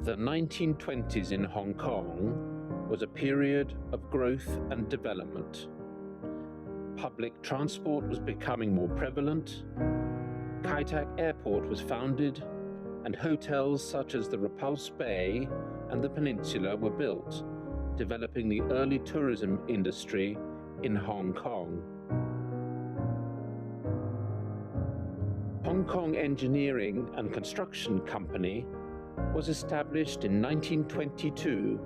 The 1920s in Hong Kong was a period of growth and development. Public transport was becoming more prevalent, Kai Tak Airport was founded, and hotels such as the Repulse Bay and the Peninsula were built, developing the early tourism industry in Hong Kong. Hong Kong Engineering and Construction Company was established in 1922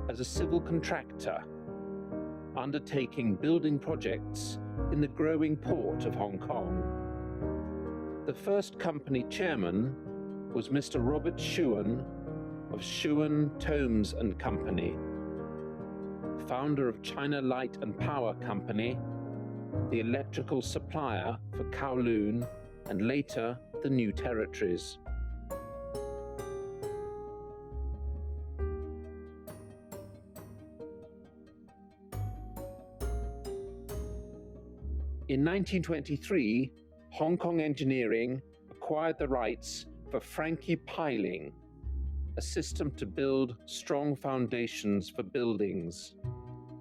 as a civil contractor, undertaking building projects in the growing port of Hong Kong. The first company chairman was Mr. Robert Shewan of Shewan, Tomes and Company, founder of China Light and Power Company, the electrical supplier for Kowloon and later the New Territories. In 1923, Hong Kong Engineering acquired the rights for Frankie piling, a system to build strong foundations for buildings.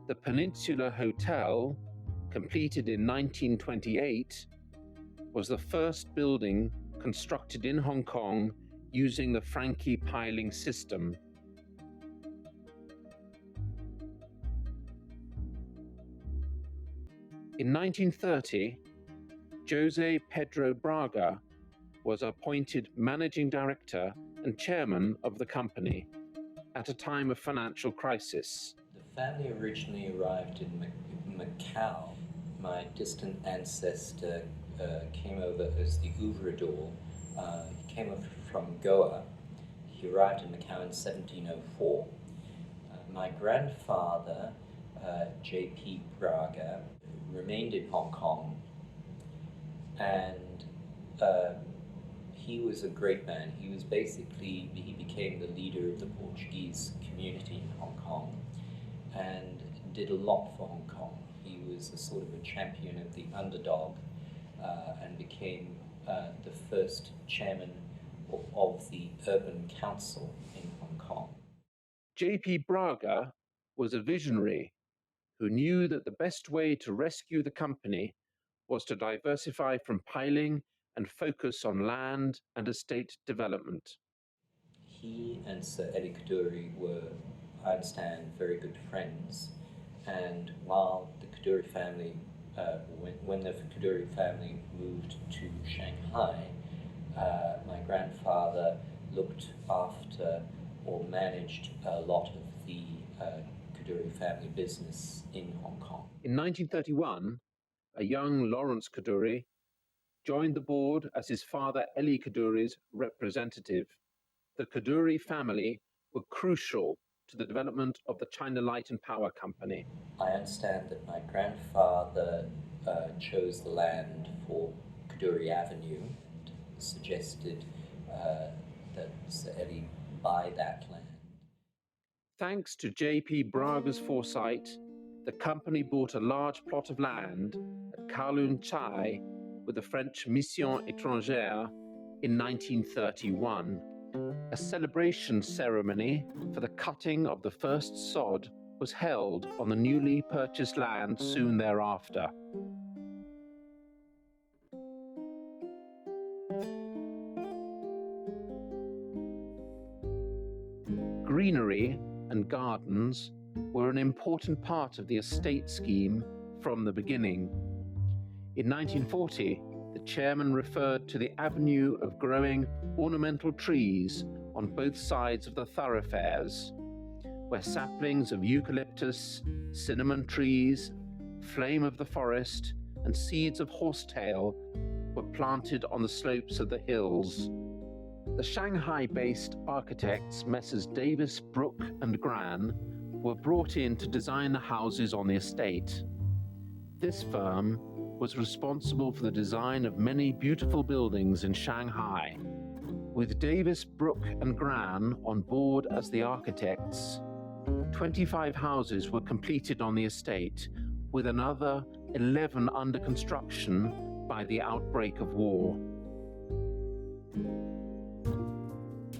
The Peninsula Hotel, completed in 1928, was the first building constructed in Hong Kong using the Frankie piling system. In 1930, Jose Pedro Braga was appointed managing director and chairman of the company at a time of financial crisis. The family originally arrived in Macau. My distant ancestor came over as the Ouvrador. He came over from Goa. He arrived in Macau in 1704. My grandfather, J.P. Braga, remained in Hong Kong, and he was a great man. He became the leader of the Portuguese community in Hong Kong and did a lot for Hong Kong. He was a sort of a champion of the underdog and became the first chairman of the Urban Council in Hong Kong. J.P. Braga was a visionary who knew that the best way to rescue the company was to diversify from piling and focus on land and estate development. He and Sir Eddie Kadoorie were, I understand, very good friends, and while the Kadoorie family, when the Kadoorie family moved to Shanghai, my grandfather looked after or managed a lot of the Kadoorie family business in Hong Kong. In 1931, a young Lawrence Kadoorie joined the board as his father Elie Kadoorie's representative. The Kadoorie family were crucial to the development of the China Light and Power Company. I understand that my grandfather chose the land for Kadoorie Avenue, suggested that Sir Eddie buy that land. Thanks to J.P. Braga's foresight, the company bought a large plot of land at Kowloon Chai with the French Mission Étrangère in 1931. A celebration ceremony for the cutting of the first sod was held on the newly purchased land soon thereafter. Greenery and gardens were an important part of the estate scheme from the beginning. In 1940, the chairman referred to the avenue of growing ornamental trees on both sides of the thoroughfares, where saplings of eucalyptus, cinnamon trees, flame of the forest, and seeds of horsetail were planted on the slopes of the hills. The Shanghai-based architects Messrs. Davis, Brooke and Gran were brought in to design the houses on the estate. This firm was responsible for the design of many beautiful buildings in Shanghai. With Davis, Brooke and Gran on board as the architects, 25 houses were completed on the estate, with another 11 under construction by the outbreak of war.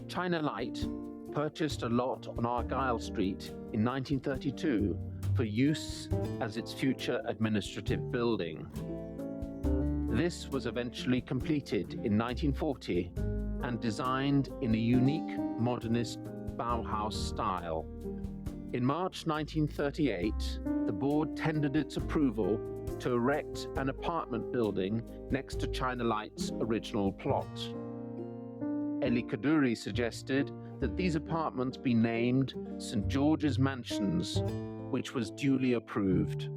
China Light, purchased a lot on Argyle Street in 1932 for use as its future administrative building. This was eventually completed in 1940 and designed in a unique modernist Bauhaus style. In March 1938, the board tendered its approval to erect an apartment building next to China Light's original plot. Eli Kadoorie suggested that these apartments be named St. George's Mansions, which was duly approved.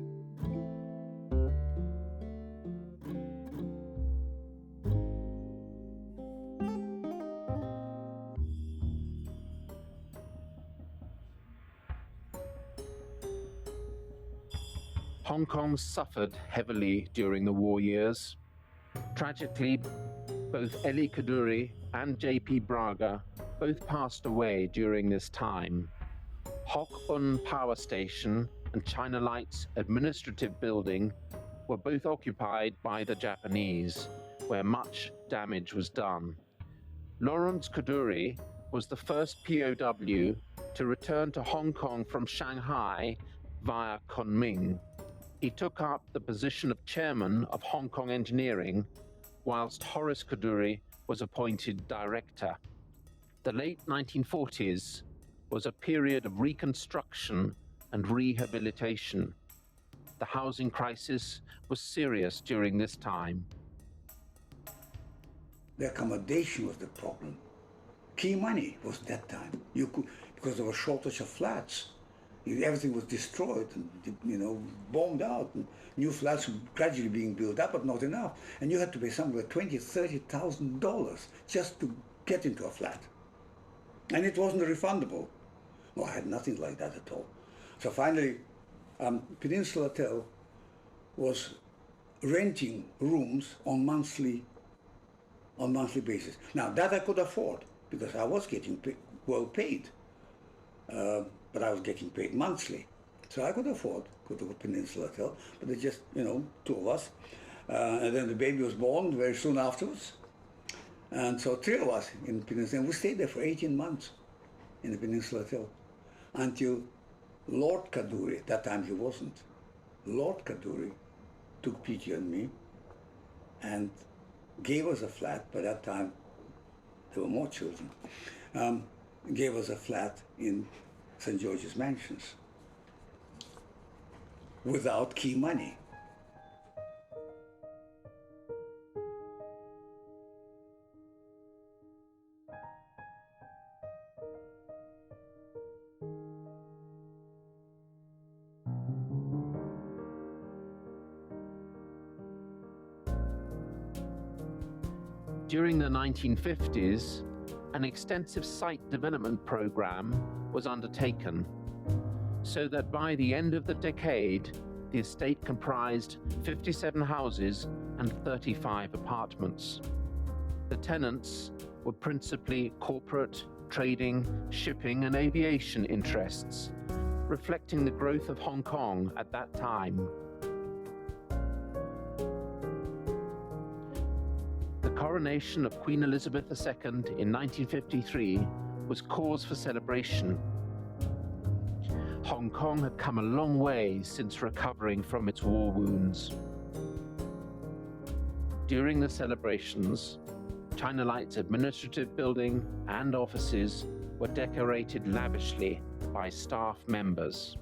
Hong Kong suffered heavily during the war years. Tragically, both Eli Kadoorie and J.P. Braga both passed away during this time. Hock Un Power Station and China Light's administrative building were both occupied by the Japanese, where much damage was done. Lawrence Kadoorie was the first POW to return to Hong Kong from Shanghai via Kunming. He took up the position of chairman of Hong Kong Engineering, whilst Horace Kadoorie was appointed director. The late 1940s was a period of reconstruction and rehabilitation. The housing crisis was serious during this time. The accommodation was the problem. Key money was that time. Because there was a shortage of flats. Everything was destroyed and bombed out. And new flats were gradually being built up, but not enough. And you had to pay somewhere $20,000, $30,000 just to get into a flat. And it wasn't refundable. No, I had nothing like that at all. So finally, Peninsula Hotel was renting rooms on monthly basis. Now that I could afford because I was getting well paid. But I was getting paid monthly. So I could afford to go to Peninsula Hotel, but it's just, two of us. And then the baby was born very soon afterwards. And so three of us in Peninsula, and we stayed there for 18 months in the Peninsula Hotel until Lord Kadoorie, that time he wasn't, Lord Kadoorie took pity on me and gave us a flat. By that time, there were more children. Gave us a flat in St. George's Mansions without key money. During the 1950s, an extensive site development program was undertaken, so that by the end of the decade, the estate comprised 57 houses and 35 apartments. The tenants were principally corporate, trading, shipping and aviation interests, reflecting the growth of Hong Kong at that time. The coronation of Queen Elizabeth II in 1953 was cause for celebration. Hong Kong had come a long way since recovering from its war wounds. During the celebrations, China Light's administrative building and offices were decorated lavishly by staff members.